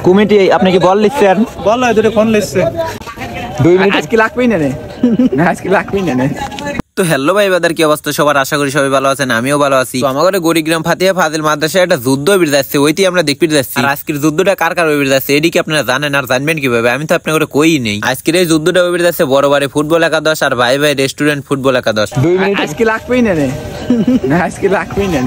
Committee আপনি কি বল লিখছেন? বল না, দুটো ফোন লিখছে 2 মিনিট আজকে লাগবেই না আজকে লাগবেই না। তো হ্যালো ভাই বাদার, কি অবস্থা সবার? আশা করি সবাই ভালো আছেন, আমিও ভালো আছি। তো আমাদের গরিগ্রাম ফাতিহা ফাজিল মাদ্রাসায় একটা যুদ্ধ বেড়ে যাচ্ছে, ওইটি আমরা দেখতে যাচ্ছি। আর আজকের যুদ্ধটা কার কার বেড়ে যাচ্ছে এদিকে আপনারা জানেন আর জানবেন কিভাবে? আমি তো আপনাকে কই নেই। আজকের এই যুদ্ধটা বেড়ে যাচ্ছে বড়বাড়ি ফুটবল একাদশ আর ভাই ভাই রেস্টুরেন্ট ফুটবল একাদশ। 2 মিনিট আজকে লাগবেই না আজকে লাগবেই না।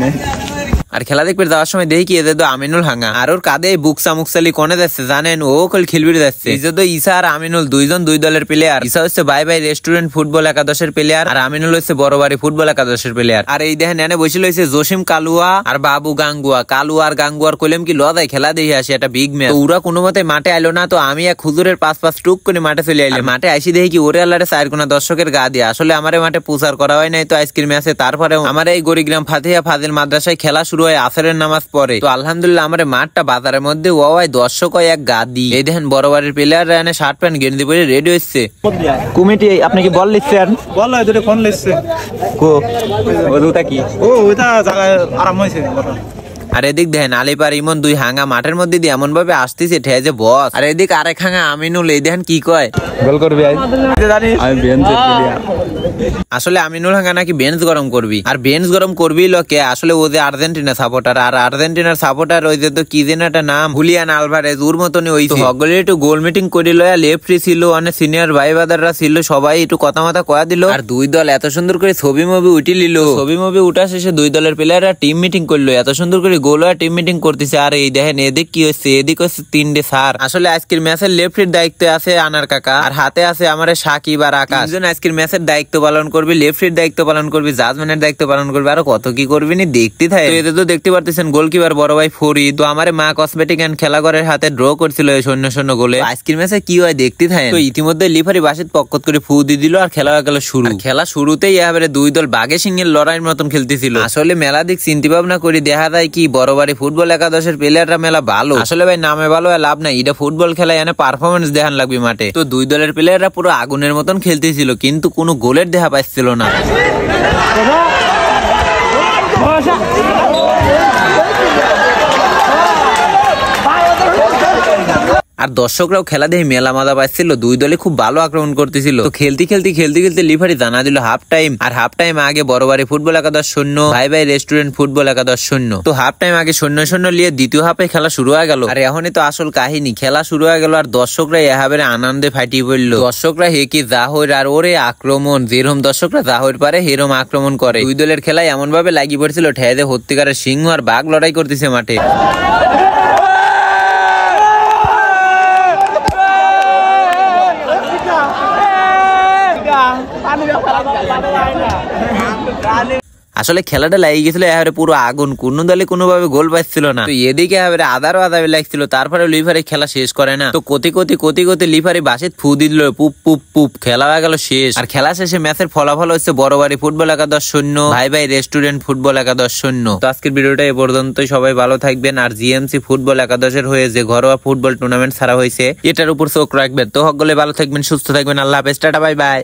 আর খেলা দেখবে যাওয়ার সময় দেখি এদের তো আমিনুল হাঙ্গা আর ওর কাঁধে বুকসা মুকসালি কনে যাচ্ছে জানেন, ও কল খেলবিড়ে যাচ্ছে। এই যে ঈসা আর আমিনুল দুইজন দুই দলের প্লেয়ার। ঈসা হচ্ছে ভাই ভাই রেস্টুরেন্ট ফুটবল একাদশের প্লেয়ার আর আমিনুল হচ্ছে বড়বাড়ি ফুটবল একাদশের প্লেয়ার। আর এই দেখেন এনে বসে লইছে জসিম কালুয়া আর বাবু গাঙ্গুয়া। কালুয়া আর গাঙ্গুয়ার কইলাম কি লদাই খেলা দেখে আসে, একটা বিগ ম্যাচ। ওরা কোনো মতে মাঠে আইলো না, তো আমি এক হুজুরের 5-5 টুক করে মাঠে চলে আইলাম। মাঠে আইসি দেখি কি ওরে আল্লাহরে 4 কোনা দর্শকের গা দিয়ে। আসলে আমারে মাঠে প্রচার করা হয় নাই তো আজকের ম্যাচে। তারপরেও আমার এই গরিগ্রাম ফাতিহা ফাজিল মাদ্রাসায় খেলা শুরু হয় আসরের নামাজ পরে। তো আলহামদুলিল্লাহ আমার মাঠটা বাজারের মধ্যে ওয়াই দর্শক হয় এক গা দি। এই দেখেন বড়বাড়ির প্লেয়ার এনে শার্ট প্যান্ট গেঞ্জি পরে রেডি হচ্ছে। কমিটি আপনি কি বল লিখছেন? বল না, দুটো ফোন লিখছে ওটা কি? ও ওইটা জায়গায় আরাম হয়েছে। আর এদিক দেখেন আলিপার ইমন দুই হাঙ্গা মাঠের মধ্যে দিয়ে এমন ভাবে আসতেছে ঠেয়ে যে বস। আর এদিক আরেক হাঙ্গা আমিনুল, এই দেখেন কি কয় গোল করবি আসলে আমিনুল হাঙ্গা নাকি বেঞ্চ গরম করবি। আর বেঞ্চ গরম করবি লোকে আসলে ও যে আর্জেন্টিনা সাপোর্টার। আর আর্জেন্টিনার সাপোর্টার ওই যে তো কি যেন একটা নাম হুলিয়ান আলভারেজ, ওর মতনই হইছে। সকলে একটু গোল মিটিং করে লয়া, লেফট্রি ছিল, অনেক সিনিয়র ভাই বাদাররা ছিল, সবাই একটু কথা মাথা কয়া দিল। আর দুই দল এত সুন্দর করে ছবি মুভি উঠি লিল। ছবি মুভি উঠা শেষে দুই দলের প্লেয়াররা টিম মিটিং করলো, এত সুন্দর করে গোল আর টিম মিটিং করতেছে। আর এই দেখেন এদিক কি হচ্ছে, এদিক হচ্ছে 3 স্যার। আসলে আজকের ম্যাচের লেফটের দায়িত্বে আছে আনার কাকা আর হাতে আছে আমার সাকিব আর আকাশ। তিনজন আজকের ম্যাচের দায়িত্ব পালন করবে, লেফটের দায়িত্ব পালন করবে, জাজম্যানের দায়িত্ব পালন করবে, আর কত কি করবি নি দেখতে থাকে। এতে তো দেখতে পারতেছেন গোলকিপার বড় ভাই ফরিদ। তো আমার মা কসমেটিক এন্ড খেলাঘরের হাতে ড্র করছিল 0-0 গোলে। আজকের ম্যাচে কি হয় দেখতে থাকে। তো ইতিমধ্যে লিফারি বাসিত পক্কত করে ফু দিয়ে দিল আর খেলা গেল শুরু। খেলা শুরুতেই এবারে দুই দল বাঘে সিংহের লড়াইয়ের মতন খেলতেছিল। আসলে মেলা দিক চিন্তা ভাবনা করে দেখা যায় কি বড়বাড়ি ফুটবল একাদশের প্লেয়াররা মেলা ভালো। আসলে ভাই নামে ভালো লাভ নাই, এটা ফুটবল খেলায় এনে পারফরমেন্স দেখান লাগবে মাঠে। তো দুই দলের প্লেয়াররা পুরো আগুনের মতন খেলতেছিল, কিন্তু কোনো গোলের দেখা পাচ্ছিল না। আর দর্শকরাও খেলা দেখে মেলা মজা পাচ্ছিল, দুই দলে খুব ভালো আক্রমণ করতেছিল। তো খেলতে খেলতে লিফারি জানা দিল হাফ টাইম। আর হাফ টাইম আগে বড়বাড়ি ফুটবল একাদশ 0, ভাই ভাই রেস্টুরেন্ট ফুটবল একাদশ 0। তো হাফ টাইম আগে 0-0 লিয়ে দ্বিতীয় হাফে খেলা শুরু হয়ে গেল। আর এখনই তো আসল কাহিনী, খেলা শুরু হয়ে গেল আর দর্শকরা এভাবে আনন্দে ফাটিয়ে পড়লো। দর্শকরা হেকি জাহর আর ওরে আক্রমণ, যেরকম দর্শকরা জাহর পারে হেরম আক্রমণ করে। দুই দলের খেলায় এমন ভাবে লাগিয়ে পড়ছিল ঠেয়ে সত্যিকারের সিংহ আর বাঘ লড়াই করতেছে মাঠে। আসলে খেলাটা লাগিয়ে গেছিল এবারে পুরো আগুন, কোন দলে কোনোভাবে গোল পাচ্ছিল না। তো এদিকে এবারে আদারও আদাবে লাগছিল। তারপরে লিফারি খেলা শেষ করে না, তো কোতি লিফারি বাসিত ফু দিল পুপ পুপ পুপ, খেলা হয়ে গেল শেষ। আর খেলা শেষে ম্যাচের ফলাফল হচ্ছে বড়বাড়ি ফুটবল একাদশ 0, ভাই ভাই রেস্টুরেন্ট ফুটবল একাদশ 0। তো আজকের ভিডিওটা এ পর্যন্তই, সবাই ভালো থাকবেন। আর জিএমসি ফুটবল একাদশের হয়ে যে ঘরোয়া ফুটবল টুর্নামেন্ট ছাড়া হয়েছে এটার উপর চোখ রাখবেন। তো সকলে ভালো থাকবেন, সুস্থ থাকবেন, আল্লাহ হাফেজ, টাটা বাই বাই।